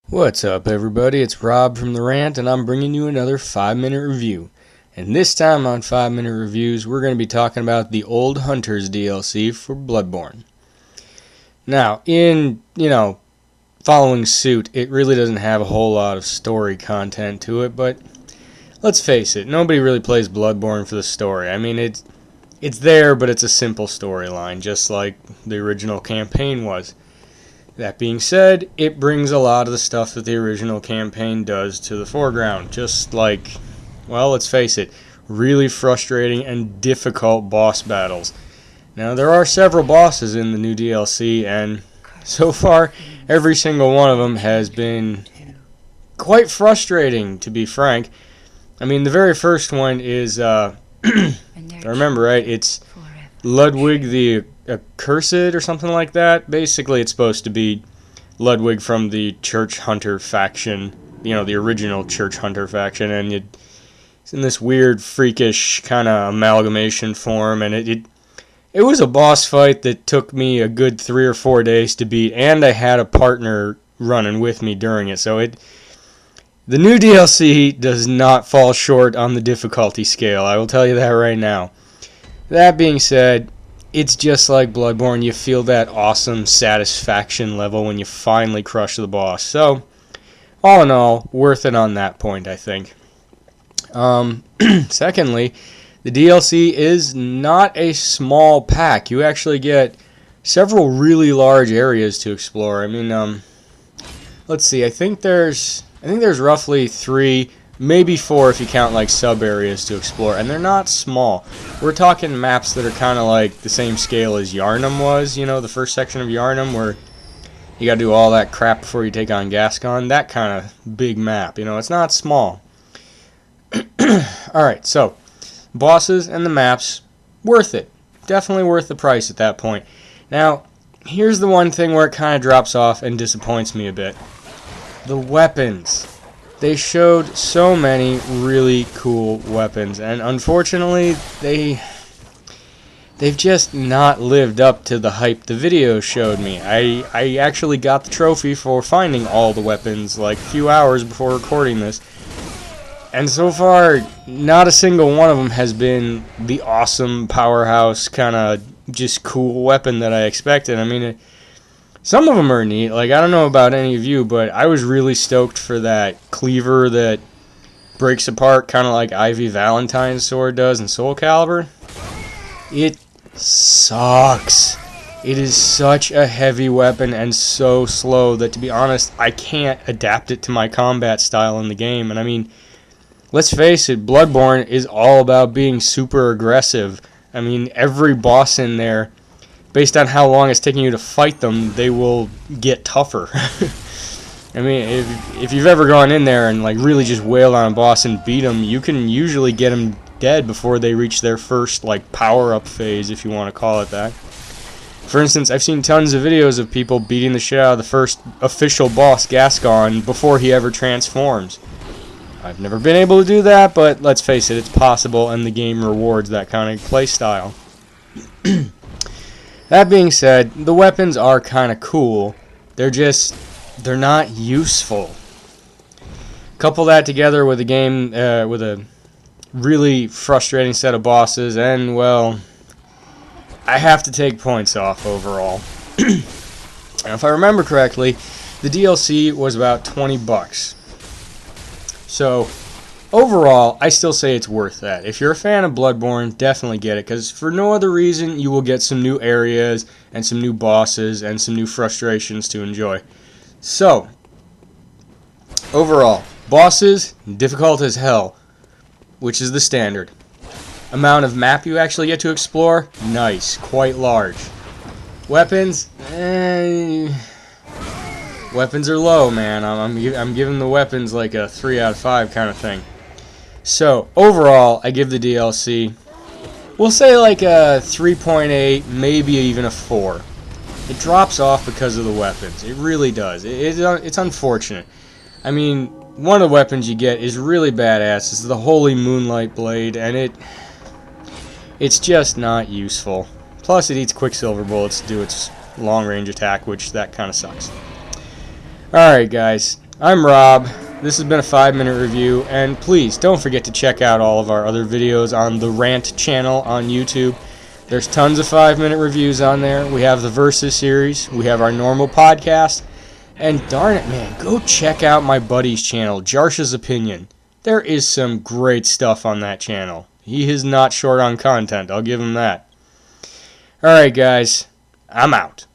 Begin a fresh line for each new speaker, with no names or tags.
What's up, everybody? It's Rob from The Rant, and I'm bringing you another 5-minute review. And this time on 5-minute reviews, we're going to be talking about the Old Hunters DLC for Bloodborne. Now, in, following suit, it really doesn't have a whole lot of story content to it, but let's face it, nobody really plays Bloodborne for the story. I mean, it's there, but it's a simple storyline, just like the original campaign was. That being said, it brings a lot of the stuff that the original campaign does to the foreground. Just like, well, let's face it, really frustrating and difficult boss battles. Now, there are several bosses in the new DLC, and so far, every single one of them has been quite frustrating, to be frank. I mean, the very first one is, if I remember right, it's Ludwig the Accursed or something like that. Basically, it's supposed to be Ludwig from the Church Hunter faction, the original Church Hunter faction, and it's in this weird, freakish kind of amalgamation form, and it was a boss fight that took me a good 3 or 4 days to beat, and I had a partner running with me during it, so the new DLC does not fall short on the difficulty scale, I will tell you that right now. That being said, it's just like Bloodborne. You feel that awesome satisfaction level when you finally crush the boss. So, all in all, worth it on that point, I think. Secondly, the DLC is not a small pack. You actually get several really large areas to explore. I mean, let's see. I think there's roughly 3, maybe 4 if you count like sub areas to explore, and they're not small. We're talking maps that are kind of like the same scale as Yharnam was, the first section of Yharnam where you gotta do all that crap before you take on Gascon. That kind of big map, it's not small. Alright, so bosses and the maps, worth it. Definitely worth the price at that point. Now, here's the one thing where it kind of drops off and disappoints me a bit. The weapons. They showed so many really cool weapons, and unfortunately, they've just not lived up to the hype the video showed me. I actually got the trophy for finding all the weapons like a few hours before recording this, and so far, not a single one of them has been the awesome powerhouse kind of just cool weapon that I expected. I mean, some of them are neat. Like, I don't know about any of you, but I was really stoked for that cleaver that breaks apart, kind of like Ivy Valentine's sword does in Soul Calibur. It sucks. It is such a heavy weapon and so slow that, to be honest, I can't adapt it to my combat style in the game. And I mean, let's face it, Bloodborne is all about being super aggressive. I mean, every boss in there, based on how long it's taking you to fight them, they will get tougher. I mean, if you've ever gone in there and like really just wailed on a boss and beat them, you can usually get them dead before they reach their first like power-up phase, if you want to call it that. For instance, I've seen tons of videos of people beating the shit out of the first official boss, Gascon, before he ever transforms. I've never been able to do that, but let's face it, it's possible, and the game rewards that kind of play style. That being said, the weapons are kind of cool. They're not useful. Couple that together with a game with a really frustrating set of bosses, and, well, I have to take points off overall. Now, if I remember correctly, the DLC was about $20. So, overall, I still say it's worth that. If you're a fan of Bloodborne, definitely get it, because for no other reason, you will get some new areas and some new bosses and some new frustrations to enjoy. So, overall, bosses, difficult as hell, which is the standard. Amount of map you actually get to explore, nice, quite large. Weapons, weapons are low, man. I'm giving the weapons like a 3 out of 5 kind of thing. So, overall, I give the DLC, we'll say like a 3.8, maybe even a 4. It drops off because of the weapons. It really does. It's unfortunate. I mean, one of the weapons you get is really badass. It's the Holy Moonlight Blade, and it's just not useful. Plus, it eats Quicksilver bullets to do its long-range attack, which that kind of sucks. Alright, guys. I'm Rob. This has been a 5-minute review, and please don't forget to check out all of our other videos on the Rant channel on YouTube. There's tons of 5-minute reviews on there. We have the Versus series. We have our normal podcast. And darn it, man, go check out my buddy's channel, Jarsha's Opinion. There is some great stuff on that channel. He is not short on content, I'll give him that. Alright, guys, I'm out.